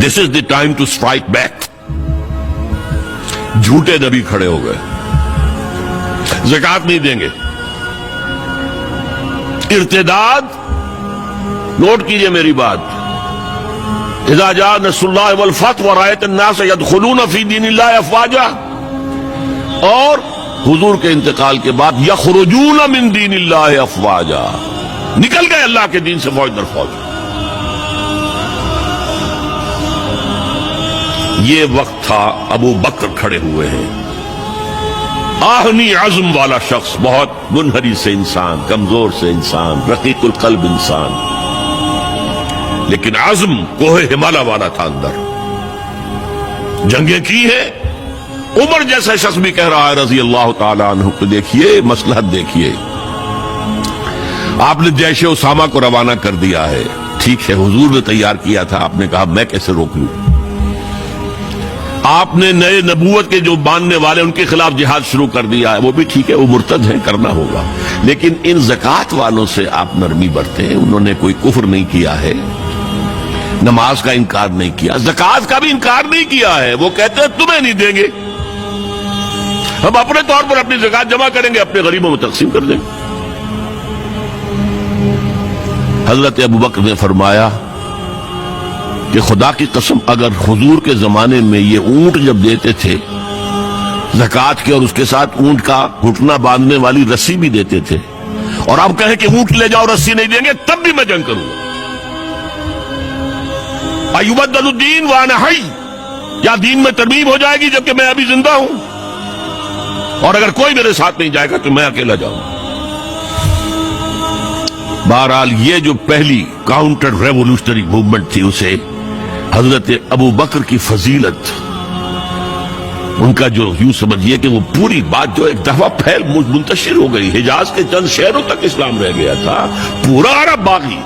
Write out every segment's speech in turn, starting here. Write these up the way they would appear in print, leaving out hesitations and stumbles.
This is the time to strike back. جھوٹے نبی کھڑے ہو گئے, زکات نہیں دیں گے. ارتداد, نوٹ کیجئے میری بات, اذا جاء نصر اللہ والفتح ورأیت الناس يدخلون فی دین اللہ افواجا, اور حضور کے انتقال کے بعد یخرجون من دین اللہ افواجا, نکل گئے اللہ کے دین سے فوج در فوج. یہ وقت تھا, ابو بکر کھڑے ہوئے ہیں, آہنی عزم والا شخص, بہت منہری سے انسان, کمزور سے انسان, رقیق القلب انسان, لیکن عزم کوہ ہمالا والا تھا اندر. جنگیں کی ہیں. عمر جیسا شخص بھی کہہ رہا ہے رضی اللہ تعالی عنہ کو دیکھیے, مصلحت دیکھیے. آپ نے جیش اسامہ کو روانہ کر دیا ہے, ٹھیک ہے, حضور نے تیار کیا تھا, آپ نے کہا میں کیسے روک لوں. آپ نے نئے نبوت کے جو ماننے والے ان کے خلاف جہاد شروع کر دیا ہے, وہ بھی ٹھیک ہے, وہ مرتد ہیں, کرنا ہوگا, لیکن ان زکوٰۃ والوں سے آپ نرمی برتیں. انہوں نے کوئی کفر نہیں کیا ہے, نماز کا انکار نہیں کیا, زکوٰۃ کا بھی انکار نہیں کیا ہے. وہ کہتے ہیں تمہیں نہیں دیں گے, ہم اپنے طور پر اپنی زکوٰۃ جمع کریں گے, اپنے غریبوں میں تقسیم کر دیں گے. حضرت ابوبکر نے فرمایا کہ خدا کی قسم, اگر حضور کے زمانے میں یہ اونٹ جب دیتے تھے زکوٰۃ کے, اور اس کے ساتھ اونٹ کا گھٹنا باندھنے والی رسی بھی دیتے تھے, اور آپ کہیں کہ اونٹ لے جاؤ رسی نہیں دیں گے, تب بھی میں جنگ کروں گا. ایبدل الدین وانا حی, یا دین میں ترمیم ہو جائے گی جبکہ میں ابھی زندہ ہوں, اور اگر کوئی میرے ساتھ نہیں جائے گا تو میں اکیلا جاؤں. بہرحال یہ جو پہلی کاؤنٹر ریولوشنری موومنٹ تھی, اسے حضرت ابو بکر کی فضیلت, ان کا جو یوں سمجھیے کہ وہ پوری بات جو ایک دفعہ پھیل منتشر ہو گئی, حجاز کے چند شہروں تک اسلام رہ گیا تھا, پورا عرب باغی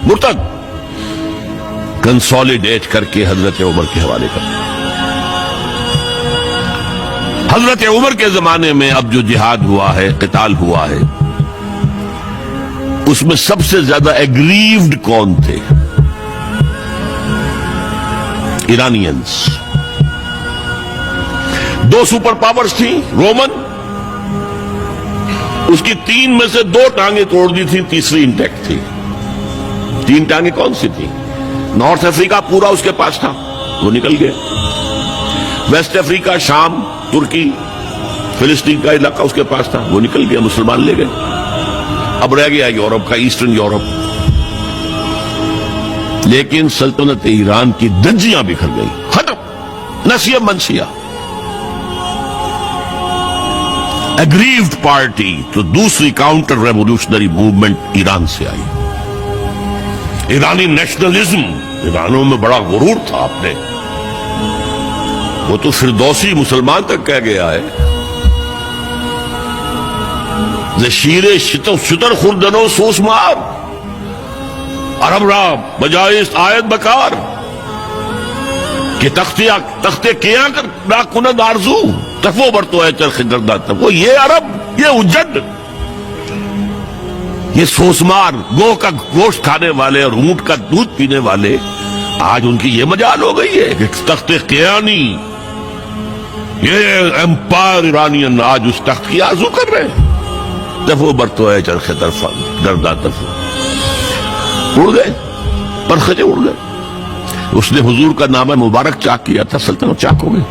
مرتد, کنسولیڈیٹ کر کے حضرت عمر کے حوالے کر دیا. حضرت عمر کے زمانے میں اب جو جہاد ہوا ہے, قتال ہوا ہے, اس میں سب سے زیادہ ایگریوڈ کون تھے؟ ایرانینز. دو سپر پاورز تھیں, رومن, اس کی 3 میں سے 2 ٹانگیں توڑ دی تھی, تیسری انٹیکٹ تھی. 3 ٹانگیں کون سی تھیں؟ نارتھ افریقہ پورا اس کے پاس تھا, وہ نکل گئے. ویسٹ افریقہ, شام, ترکی, فلسطین کا علاقہ اس کے پاس تھا, وہ نکل گیا, مسلمان لے گئے. اب رہ گیا یورپ کا, ایسٹرن یورپ. لیکن سلطنت ایران کی دنجیاں بکھر گئی, ختم, نسیہ منسیہ. ایگریوڈ پارٹی تو دوسری کاؤنٹر ریولوشنری موومنٹ ایران سے آئی. ایرانی نیشنلزم, ایرانوں میں بڑا غرور تھا. آپ نے وہ تو فردوسی مسلمان تک کہہ گیا ہے, شیر شتر خوردنو سوس مار, عرب را بجائے آیت بکار, کہ تختے کیا کر نا کند آرزو, تفو برتو ہے چرخ گردہ تفو. یہ عرب, یہ اجد, یہ سوسمار, گو کا گوشت کھانے والے اور اونٹ کا دودھ پینے والے, آج ان کی یہ مجال ہو گئی ہے کہ تخت قیانی, یہ امپائر ایرانین آج اس تخت کی آرزو کر رہے ہیں. تفو برتو ہے چرخ طرف گردہ تفو. اڑ گئے, پرخچے اڑ گئے. اس نے حضور کا نام مبارک چاک کیا تھا, سلطنت چاک ہو گئی.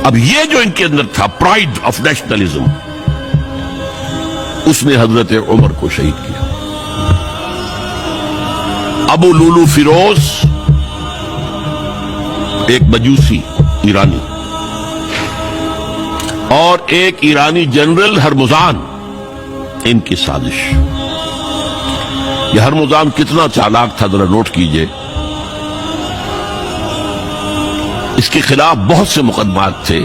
اب یہ جو ان کے اندر تھا پرائڈ آف نیشنلزم, اس نے حضرت عمر کو شہید کیا. ابو لولو فیروز, ایک مجوسی ایرانی, اور ایک ایرانی جنرل ہرمزان, ان کی سازش. یہ ہرمزان کتنا چالاک تھا ذرا نوٹ کیجئے. اس کے خلاف بہت سے مقدمات تھے,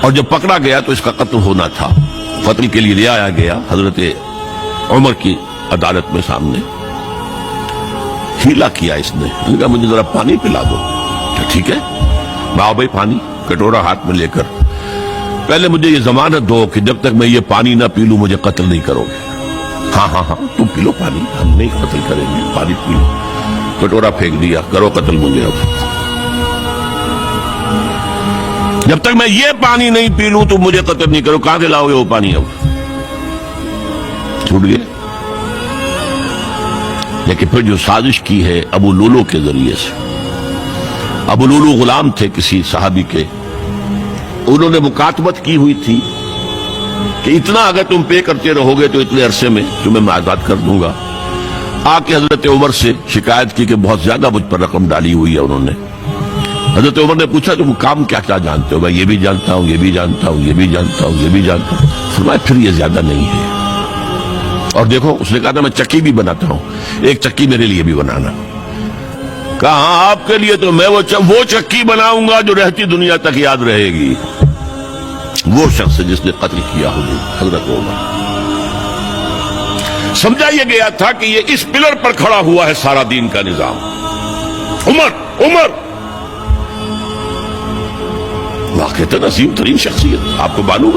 اور جب پکڑا گیا تو اس کا قتل ہونا تھا. قتل کے لیے لے آیا گیا حضرت عمر کی عدالت میں سامنے. ہیلا کیا اس نے, کہا مجھے ذرا پانی پلا دو. ٹھیک ہے, باؤ بھائی پانی, کٹورا ہاتھ میں لے کر, پہلے مجھے یہ ضمانت دو کہ جب تک میں یہ پانی نہ پی لوں مجھے قتل نہیں کرو گے. ہاں ہاں ہاں, تم پی لو پانی, ہم نہیں قتل کریں گے, پانی پی لو. کٹورا پھینک دیا، کرو قتل مجھے اب، جب تک میں یہ پانی نہیں پی لوں تو مجھے قتل نہیں کرو. کہاں سے لاؤ گے وہ پانی؟ اب چھوٹ گئے. لیکن پھر جو سازش کی ہے ابو لولو کے ذریعے سے، ابو لولو غلام تھے کسی صحابی کے، انہوں نے مکاتبت کی ہوئی تھی کہ اتنا اگر تم پے کرتے رہو گے تو اتنے عرصے میں تمہیں میں آزاد کر دوں گا. آ کے حضرت عمر سے شکایت کی کہ بہت زیادہ مجھ پر رقم ڈالی ہوئی ہے انہوں نے. حضرت عمر نے پوچھا تم کام کیا کیا جانتے ہو؟ میں یہ بھی جانتا ہوں، یہ بھی جانتا ہوں، یہ بھی جانتا ہوں، یہ بھی جانتا ہوں. فرمایا پھر یہ زیادہ نہیں ہے. اور دیکھو اس نے کہا تھا میں چکی بھی بناتا ہوں، ایک چکی میرے لیے بھی بنانا. کہا ہاں آپ کے لیے تو میں وہ چکی بناؤں گا جو رہتی دنیا تک یاد رہے گی. وہ شخص جس نے قتل کیا حضرت عمر. سمجھا یہ گیا تھا کہ یہ اس پلر پر کھڑا ہوا ہے سارا دین کا نظام. عمر واقعتاً عظیم ترین شخصیت، آپ کو معلوم ہے.